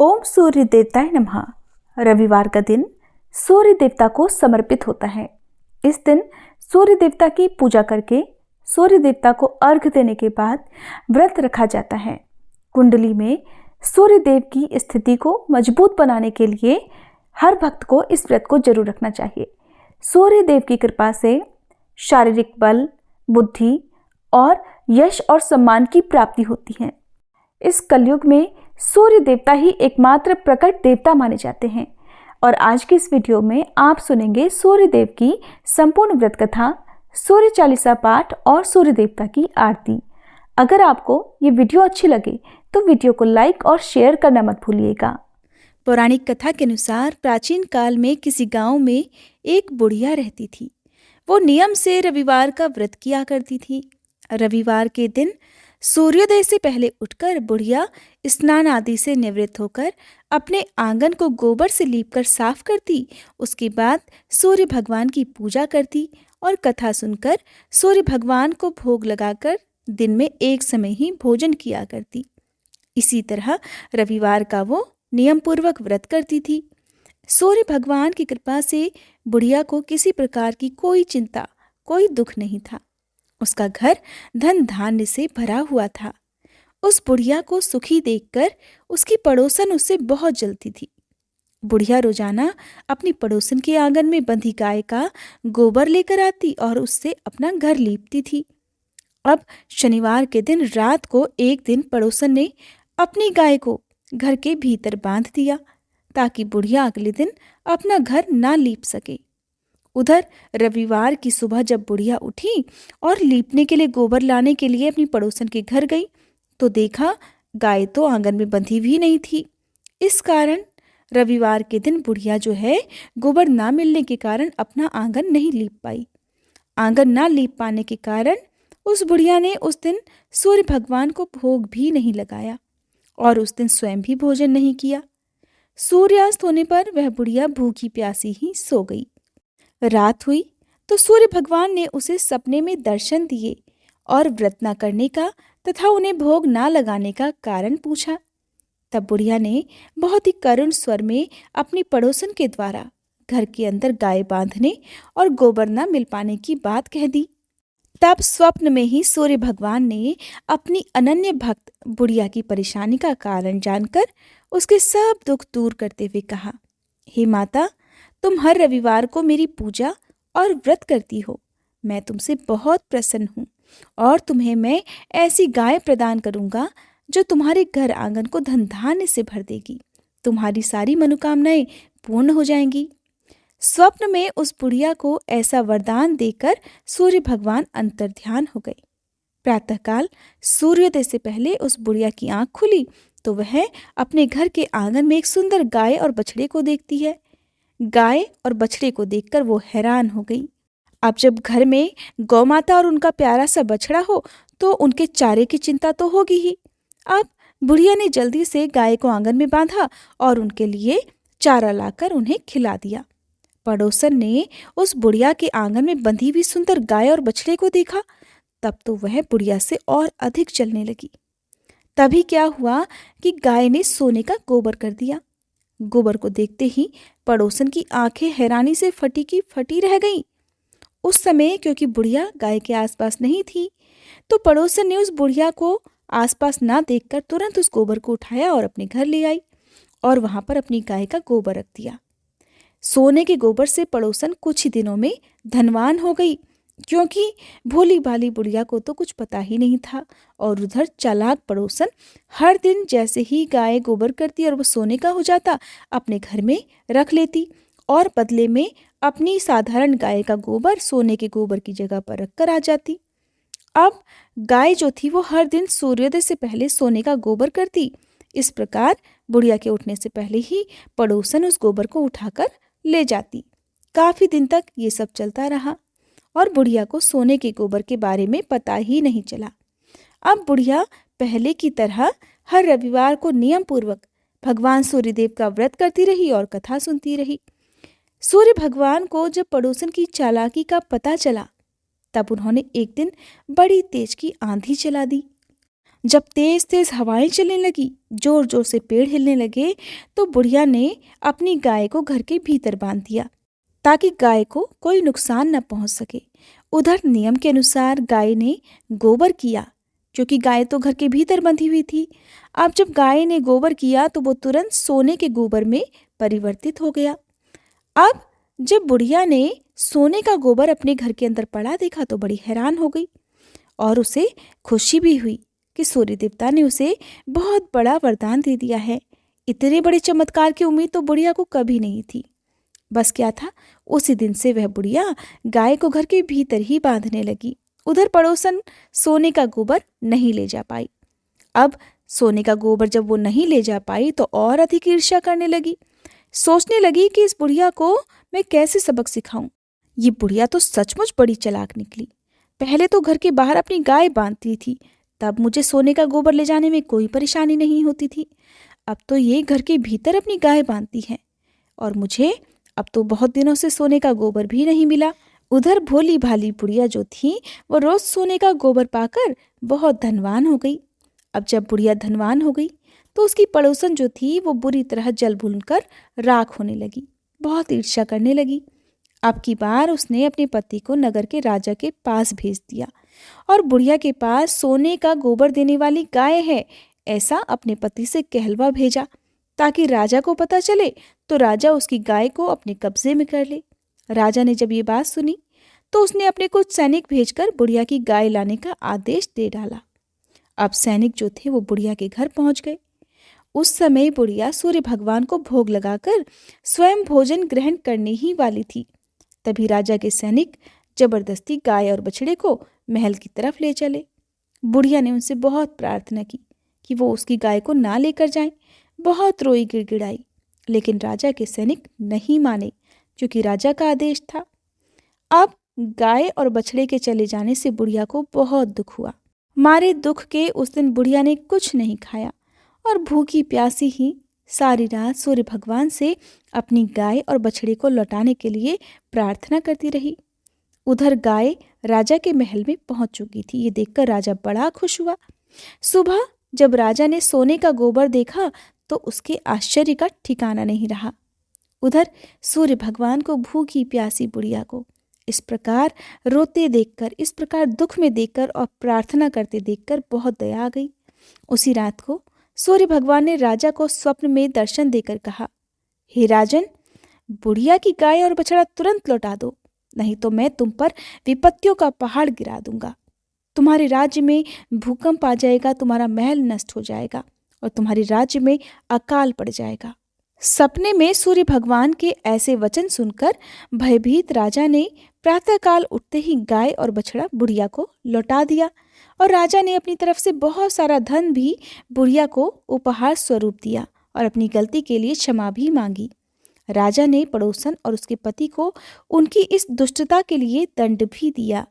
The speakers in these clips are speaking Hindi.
ओम सूर्य देवताय नमः। रविवार का दिन सूर्य देवता को समर्पित होता है। इस दिन सूर्य देवता की पूजा करके सूर्य देवता को अर्घ देने के बाद व्रत रखा जाता है। कुंडली में सूर्य देव की स्थिति को मजबूत बनाने के लिए हर भक्त को इस व्रत को जरूर रखना चाहिए। सूर्य देव की कृपा से शारीरिक बल, बुद्धि और यश और सम्मान की प्राप्ति होती है। इस कलयुग में सूर्य देवता ही एकमात्र प्रकट देवता माने जाते हैं और आज की इस वीडियो में आप सुनेंगे सूर्य देव की संपूर्ण व्रत कथा, सूर्य चालीसा पाठ और सूर्य देवता की आरती। अगर आपको ये वीडियो अच्छी लगे तो वीडियो को लाइक और शेयर करना मत भूलिएगा। पौराणिक कथा के अनुसार प्राचीन काल में किसी गांव में एक बुढ़िया रहती थी। वो नियम से रविवार का व्रत किया करती थी। रविवार के दिन सूर्योदय से पहले उठकर बुढ़िया स्नान आदि से निवृत्त होकर अपने आंगन को गोबर से लीपकर साफ करती। उसके बाद सूर्य भगवान की पूजा करती और कथा सुनकर सूर्य भगवान को भोग लगाकर दिन में एक समय ही भोजन किया करती। इसी तरह रविवार का वो नियम पूर्वक व्रत करती थी। सूर्य भगवान की कृपा से बुढ़िया को किसी प्रकार की कोई चिंता, कोई दुख नहीं था। उसका घर धन धान्य से भरा हुआ था। उस बुढ़िया को सुखी देखकर उसकी पड़ोसन उससे बहुत जलती थी। बुढ़िया रोजाना अपनी पड़ोसन के आंगन में बंधी गाय का गोबर लेकर आती और उससे अपना घर लीपती थी। अब शनिवार के दिन रात को एक दिन पड़ोसन ने अपनी गाय को घर के भीतर बांध दिया ताकि बुढ़िया अगले दिन अपना घर ना लीप सके। उधर रविवार की सुबह जब बुढ़िया उठी और लीपने के लिए गोबर लाने के लिए अपनी पड़ोसन के घर गई तो देखा गाय तो आंगन में बंधी भी नहीं थी। इस कारण रविवार के दिन बुढ़िया जो है गोबर ना मिलने के कारण अपना आंगन नहीं लीप पाई। आंगन ना लीप पाने के कारण उस बुढ़िया ने उस दिन सूर्य भगवान को भोग भी नहीं लगाया और उस दिन स्वयं भी भोजन नहीं किया। सूर्यास्त होने पर वह बुढ़िया भूखी प्यासी ही सो गई। रात हुई तो सूर्य भगवान ने उसे सपने में दर्शन दिए और व्रत न करने का तथा उन्हें भोग ना लगाने का कारण पूछा। तब बुढ़िया ने बहुत ही करुण स्वर में अपनी पड़ोसन के द्वारा घर के अंदर गाय बांधने और गोबर न मिल पाने की बात कह दी। तब स्वप्न में ही सूर्य भगवान ने अपनी अनन्य भक्त बुढ़िया की परेशानी का कारण जानकर उसके सब दुख दूर करते हुए कहा, हे माता, तुम हर रविवार को मेरी पूजा और व्रत करती हो। मैं तुमसे बहुत प्रसन्न हूँ और तुम्हें मैं ऐसी गाय प्रदान करूँगा जो तुम्हारे घर आंगन को धन धान्य से भर देगी। तुम्हारी सारी मनोकामनाएं पूर्ण हो जाएंगी। स्वप्न में उस बुढ़िया को ऐसा वरदान देकर सूर्य भगवान अंतर्ध्यान हो गए। प्रातःकाल सूर्योदय से पहले उस बुढ़िया की आंख खुली तो वह अपने घर के आंगन में एक सुंदर गाय और बछड़े को देखती है। गाय और बछड़े को देखकर वो हैरान हो गई। अब जब घर में गौ माता और उनका प्यारा सा बछड़ा हो तो उनके चारे की चिंता तो होगी ही। अब बुढ़िया ने जल्दी से गाय को आंगन में बांधा और उनके लिए चारा लाकर उन्हें खिला दिया। पड़ोसन ने उस बुढ़िया के आंगन में बंधी हुई सुंदर गाय और बछड़े को देखा। तब तो वह बुढ़िया से और अधिक चलने लगी। तभी क्या हुआ कि गाय ने सोने का गोबर कर दिया। गोबर को देखते ही पड़ोसन की आंखें हैरानी से फटी की फटी रह गईं। उस समय क्योंकि बुढ़िया गाय के आसपास नहीं थी तो पड़ोसन ने उस बुढ़िया को आसपास ना देखकर तुरंत उस गोबर को उठाया और अपने घर ले आई और वहां पर अपनी गाय का गोबर रख दिया। सोने के गोबर से पड़ोसन कुछ ही दिनों में धनवान हो गई क्योंकि भोली भाली बुढ़िया को तो कुछ पता ही नहीं था। और उधर चालाक पड़ोसन हर दिन जैसे ही गाय गोबर करती और वो सोने का हो जाता अपने घर में रख लेती और बदले में अपनी साधारण गाय का गोबर सोने के गोबर की जगह पर रखकर आ जाती। अब गाय जो थी वो हर दिन सूर्योदय से पहले सोने का गोबर करती। इस प्रकार बुढ़िया के उठने से पहले ही पड़ोसन उस गोबर को उठाकर ले जाती। काफी दिन तक ये सब चलता रहा और बुढ़िया को सोने के गोबर के बारे में पता ही नहीं चला। अब बुढ़िया पहले की तरह हर रविवार को नियम पूर्वक भगवान सूर्यदेव का व्रत करती रही और कथा सुनती रही। सूर्य भगवान को जब पड़ोसन की चालाकी का पता चला तब उन्होंने एक दिन बड़ी तेज की आंधी चला दी। जब तेज तेज हवाएं चलने लगी, जोर जोर से पेड़ हिलने लगे, तो बुढ़िया ने अपनी गाय को घर के भीतर बांध दिया ताकि गाय को कोई नुकसान न पहुंच सके। उधर नियम के अनुसार गाय ने गोबर किया, क्योंकि गाय तो घर के भीतर बंधी हुई थी। अब जब गाय ने गोबर किया तो वो तुरंत सोने के गोबर में परिवर्तित हो गया। अब जब बुढ़िया ने सोने का गोबर अपने घर के अंदर पड़ा देखा तो बड़ी हैरान हो गई और उसे खुशी भी हुई कि सूर्य देवता ने उसे बहुत बड़ा वरदान दे दिया है। इतने बड़े चमत्कार की उम्मीद तो बुढ़िया को कभी नहीं थी। बस क्या था, उसी दिन से वह बुढ़िया गाय को घर के भीतर ही बांधने लगी। उधर पड़ोसन सोने का गोबर नहीं ले जा पाई। अब सोने का गोबर जब वो नहीं ले जा पाई तो और अधिक ईर्ष्या करने लगी। सोचने लगी कि इस बुढ़िया को मैं कैसे सबक सिखाऊं। ये बुढ़िया तो सचमुच बड़ी चालाक निकली। पहले तो घर के बाहर अपनी गाय बांधती थी, तब मुझे सोने का गोबर ले जाने में कोई परेशानी नहीं होती थी। अब तो ये घर के भीतर अपनी गाय बांधती है और मुझे अब तो बहुत दिनों से सोने का गोबर भी नहीं मिला। उधर भोली भाली बुढ़िया जो थी वो रोज सोने का गोबर पाकर बहुत धनवान हो गई। अब जब बुढ़िया धनवान हो गई तो उसकी पड़ोसन जो थी वो बुरी तरह जल भूनकर राख होने लगी, बहुत ईर्ष्या करने लगी। अब की बार उसने अपने पति को नगर के राजा के पास भेज दिया और बुढ़िया के पास सोने का गोबर देने वाली गाय है ऐसा अपने पति से कहलवा भेजा, ताकि राजा को पता चले तो राजा उसकी गाय को अपने कब्जे में कर ले। राजा ने जब ये बात सुनी तो उसने अपने कुछ सैनिक भेजकर बुढ़िया की गाय लाने का आदेश दे डाला। अब सैनिक जो थे वो बुढ़िया के घर पहुंच गए। उस समय बुढ़िया सूर्य भगवान को भोग लगाकर स्वयं भोजन ग्रहण करने ही वाली थी। तभी राजा के सैनिक जबरदस्ती गाय और बछड़े को महल की तरफ ले चले। बुढ़िया ने उनसे बहुत प्रार्थना की कि वो उसकी गाय को ना लेकर जाएं। बहुत रोई गिड़गिड़ाई, लेकिन राजा के सैनिक नहीं माने, क्योंकि राजा का आदेश था। अब गाय और बछड़े के चले जाने से बुढ़िया को बहुत दुख हुआ। मारे दुख के उस दिन बुढ़िया ने कुछ नहीं खाया और भूखी प्यासी ही सारी रात सूर्य भगवान से अपनी गाय और बछड़े को लौटाने के लिए प्रार्थना करती रही। उधर गाय राजा के महल में पहुंच चुकी थी। ये देखकर राजा बड़ा खुश हुआ। सुबह जब राजा ने सोने का गोबर देखा तो उसके आश्चर्य का ठिकाना नहीं रहा। उधर सूर्य भगवान को भूखी प्यासी बुढ़िया को इस प्रकार रोते देखकर, इस प्रकार दुख में देखकर और प्रार्थना करते देखकर बहुत दया आ गई। उसी रात को सूर्य भगवान ने राजा को स्वप्न में दर्शन देकर कहा, हे राजन, बुढ़िया की गाय और बछड़ा तुरंत लौटा दो, नहीं तो मैं तुम पर विपत्तियों का पहाड़ गिरा दूंगा। तुम्हारे राज्य में भूकंप आ जाएगा, तुम्हारा महल नष्ट हो जाएगा और तुम्हारे राज्य में अकाल पड़ जाएगा। सपने में सूर्य भगवान के ऐसे वचन सुनकर भयभीत राजा ने प्रातःकाल उठते ही गाय और बछड़ा बुढ़िया को लौटा दिया और राजा ने अपनी तरफ से बहुत सारा धन भी बुढ़िया को उपहार स्वरूप दिया और अपनी गलती के लिए क्षमा भी मांगी। राजा ने पड़ोसन और उसके पति को उनकी इस दुष्टता के लिए दंड भी दिया।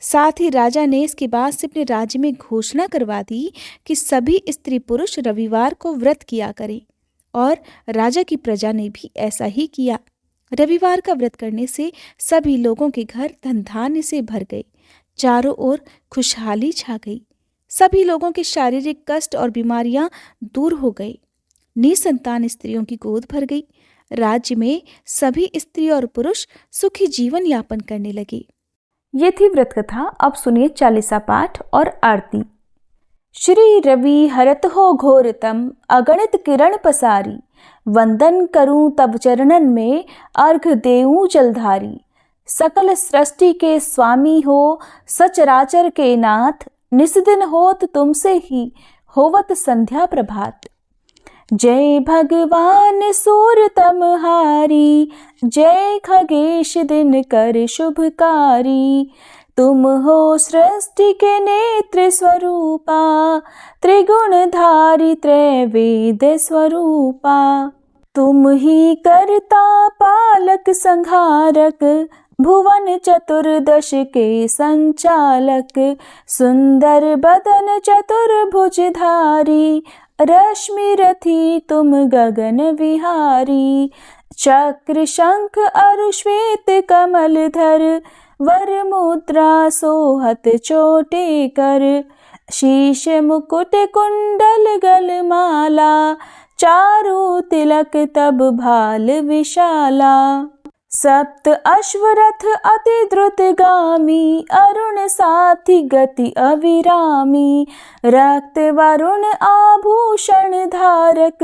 साथ ही राजा ने इसके बाद से अपने राज्य में घोषणा करवा दी कि सभी स्त्री पुरुष रविवार को व्रत किया करें, और राजा की प्रजा ने भी ऐसा ही किया। रविवार का व्रत करने से सभी लोगों के घर धन धान्य से भर गए, चारों ओर खुशहाली छा गई। सभी लोगों के शारीरिक कष्ट और बीमारियां दूर हो गई। निसंतान स्त्रियों की गोद भर गई। राज्य में सभी स्त्री और पुरुष सुखी जीवन यापन करने लगे। ये थी व्रत कथा। अब सुनिए चालीसा पाठ और आरती। श्री रवि हरत हो घोरतम, अगणित किरण पसारी, वंदन करूं तब चरणन में, अर्घ देऊं जलधारी। सकल सृष्टि के स्वामी हो, सचराचर के नाथ, निस्दिन होत तुमसे ही, होवत संध्या प्रभात। जय भगवान सूर्य तमहारी, जय खगेश दिन कर शुभकारी। तुम हो सृष्टि के नेत्र स्वरूपा, त्रिगुणधारी त्रैवेद स्वरूपा। तुम ही करता पालक संहारक, भुवन चतुर्दश के संचालक। सुंदर बदन चतुर्भुजधारी, रश्मि रथी तुम गगन विहारी। चक्र शंख अरु श्वेत कमल धर, वर मुद्रा सोहत चोटे कर। शीश मुकुट कुंडल गलमाला, चारों तिलक तब भाल विशाला। सप्त अश्वरथ अति द्रुतगामी, अरुण साथी गति अविरामी। रक्त वरुण आभूषण धारक,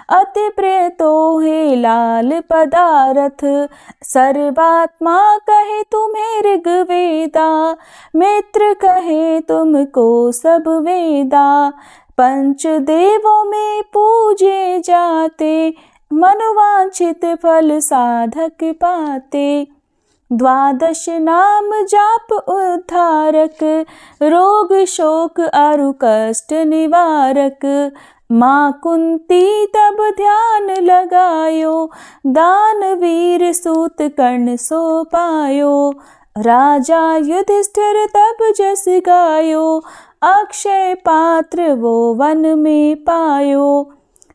अति प्रिय तोहे लाल पदारथ। सर्वात्मा कहे तुम्हें ऋग्वेदा, मित्र कहे तुमको सब वेदा। पंच देवों में पूजे जाते, मनोवांछित फल साधक पाते। द्वादश नाम जाप उद्धारक, रोग शोक अरु कष्ट निवारक। माँ कुंती तब ध्यान लगायो, दानवीर सूत कर्ण सो पायो। राजा युधिष्ठिर तब जस गायो, अक्षय पात्र वो वन में पायो।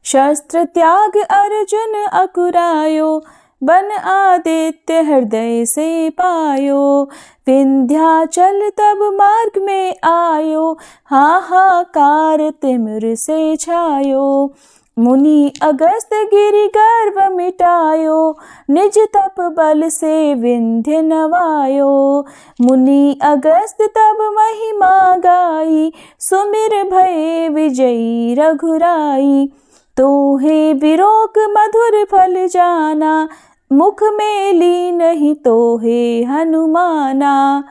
शस्त्र त्याग अर्जुन अकुरायो, बन आदित्य हृदय से पायो। विंध्याचल तब मार्ग में आयो, हाहाकार तिमिर से छायो। मुनि अगस्त गिरि गर्व मिटायो, निज तप बल से विंध्य नवायो। मुनि अगस्त तब महिमा गाई, सुमिर भये विजयी रघुराई। तोहे विरोक मधुर फल जाना, मुख में ली नहीं तोहे हनुमाना।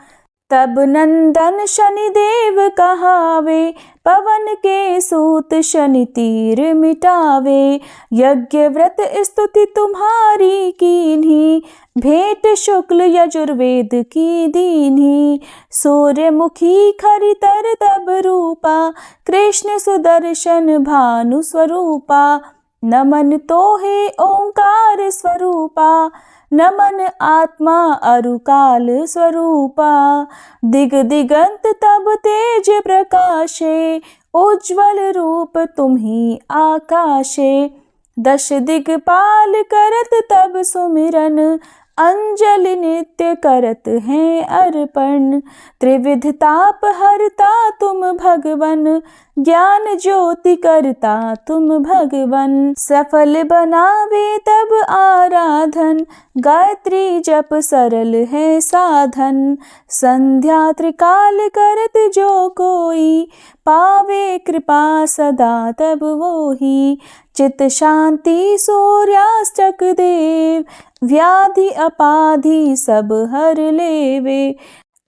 तब नंदन शनिदेव कहावे, पवन के सूत शनि तीर मिटावे। यज्ञ व्रत स्तुति तुम्हारी कीन्ही, भेंट शुक्ल यजुर्वेद की दीन्ही। सूर्यमुखी खरितर तब रूपा, कृष्ण सुदर्शन भानु स्वरूपा। नमन तोहे ओंकार स्वरूपा, नमन आत्मा अरुकाल स्वरूपा। दिग दिगंत तब तेज प्रकाशे, उज्ज्वल रूप तुम्ही आकाशे। दश दिगपाल करत तब सुमिरन, अंजलि नित्य करत हैं अर्पण। त्रिविध ताप हरता तुम भगवन, ज्ञान ज्योति करता तुम भगवन। सफल बनावे तब आराधन, गायत्री जप सरल है साधन। संध्या त्रिकाल करत जो कोई, पावे कृपा सदा तब वोही। चित शांति सूर्यास्तक देव, व्याधि अपाधि सब हर लेवे।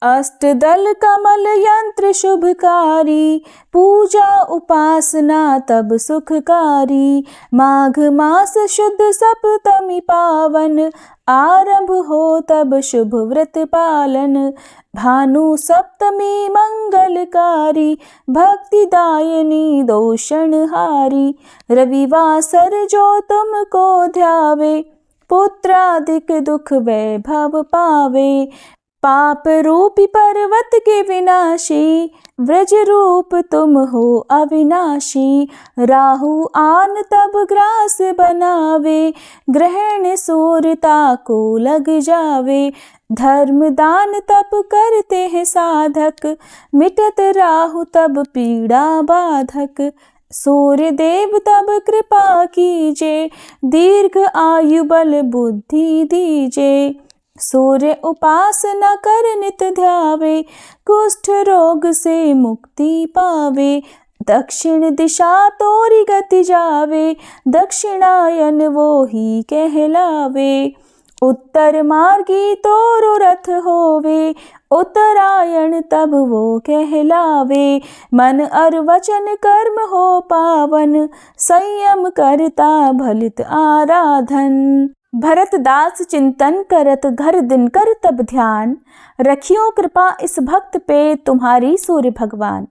अष्टदल कमल यंत्र शुभकारी, पूजा उपासना तब सुखकारी। माघ मास शुद्ध सप्तमी पावन, आरंभ हो तब शुभ व्रत पालन। भानु सप्तमी मंगलकारी, भक्तिदायिनी दोषणहारी। रविवासर जो तुमको ध्यावे, पुत्रादिक दुख वैभव पावे। पाप रूपी पर्वत के विनाशी, व्रज रूप तुम हो अविनाशी। राहु आन तब ग्रास बनावे, ग्रहण सूर्यता को लग जावे। धर्म दान तब करते हैं साधक, मिटत राहु तब पीड़ा बाधक। सूर्य देव तब कृपा कीजे, दीर्घ आयु बल बुद्धि दीजे। सूर्य उपासना कर नित ध्यावे, कुष्ठ रोग से मुक्ति पावे। दक्षिण दिशा तोरी गति जावे, दक्षिणायन वो ही कहलावे। उत्तर मार्गी तोरो रथ होवे, उत्तरायण तब वो कहलावे। मन और वचन कर्म हो पावन, संयम करता भलित आराधन। भरत दास चिंतन करत घर दिन कर तब ध्यान, रखियो कृपा इस भक्त पे तुम्हारी सूर्य भगवान।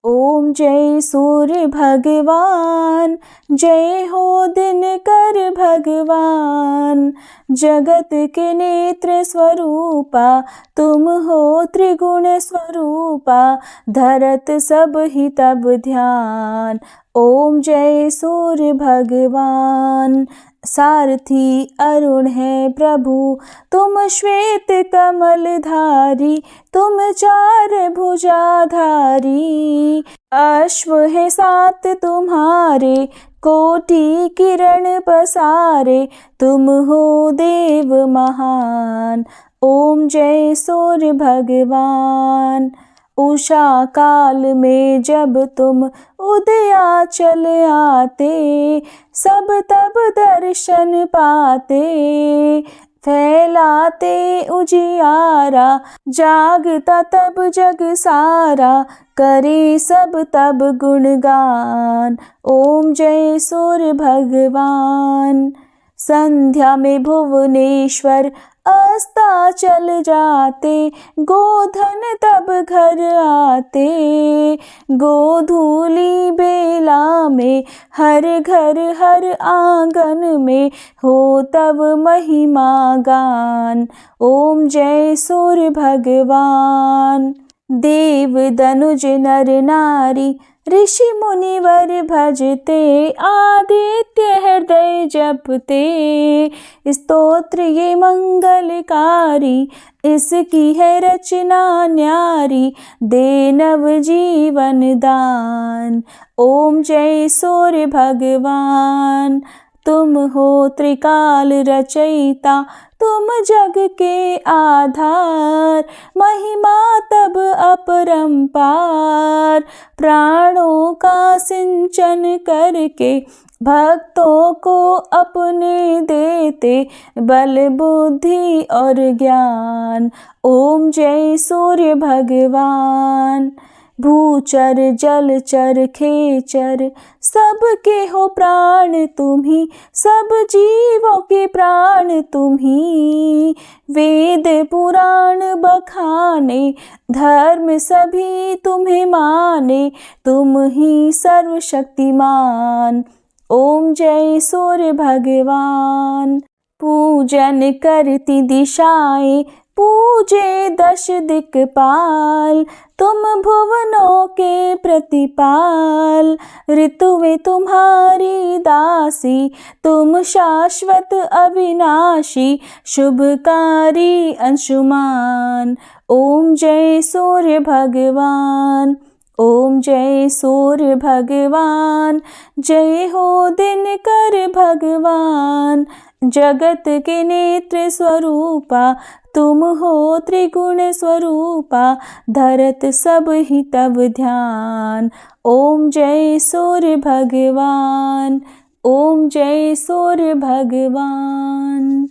ओम जय सूर्य भगवान, जय हो दिनकर भगवान। जगत के नेत्र स्वरूपा, तुम हो त्रिगुण स्वरूपा। धरत सब ही तब ध्यान, ओम जय सूर्य भगवान। सारथी अरुण है प्रभु, तुम श्वेत कमल धारी, तुम चार भुजाधारी। अश्व है सात तुम्हारे, कोटि किरण पसारे, तुम हो देव महान। ओम जय सूर्य भगवान। उषा काल में जब तुम उदयाचल आते, सब तब दर्शन पाते। फैलाते उजियारा, जागता तब जग सारा, करे सब तब गुणगान। ओम जय सूर्य भगवान। संध्या में भुवनेश्वर अस्ताचल जाते, गोधन तब घर आते। गोधूली बेला में हर घर हर आंगन में, हो तब महिमा गान। ओम जय सूर्य भगवान। देव दनुज नर नारी, ऋषि मुनिवर भजते, आदित्य हृदय जपते। स्तोत्र ये मंगलकारी, इसकी है रचना न्यारी, दे नव जीवन दान। ओम जय सूर्य भगवान। तुम हो त्रिकाल रचयिता, तुम जग के आधार, महिमा तब अपरंपार। प्राणों का सिंचन करके, भक्तों को अपने देते, बल बुद्धि और ज्ञान। ओम जय सूर्य भगवान। भूचर जलचर खेचर, सबके हो प्राण तुम्ही, सब जीवों के प्राण तुम्ही। वेद पुराण बखाने, धर्म सभी तुम्हें माने, तुम ही सर्वशक्तिमान। ओम जय सूर्य भगवान। पूजन करती दिशाएं, पूजे दश दिक्पाल, तुम भुवनों के प्रतिपाल। ऋतुएं तुम्हारी दासी, तुम शाश्वत अविनाशी, शुभकारी अंशुमान। ओम जय सूर्य भगवान। ओम जय सूर्य भगवान। जय हो दिनकर भगवान। जगत के नेत्र स्वरूपा, तुम हो त्रिगुण स्वरूपा, धरत सब ही तब ध्यान। ओम जय सूर्य भगवान। ओम जय सूर्य भगवान।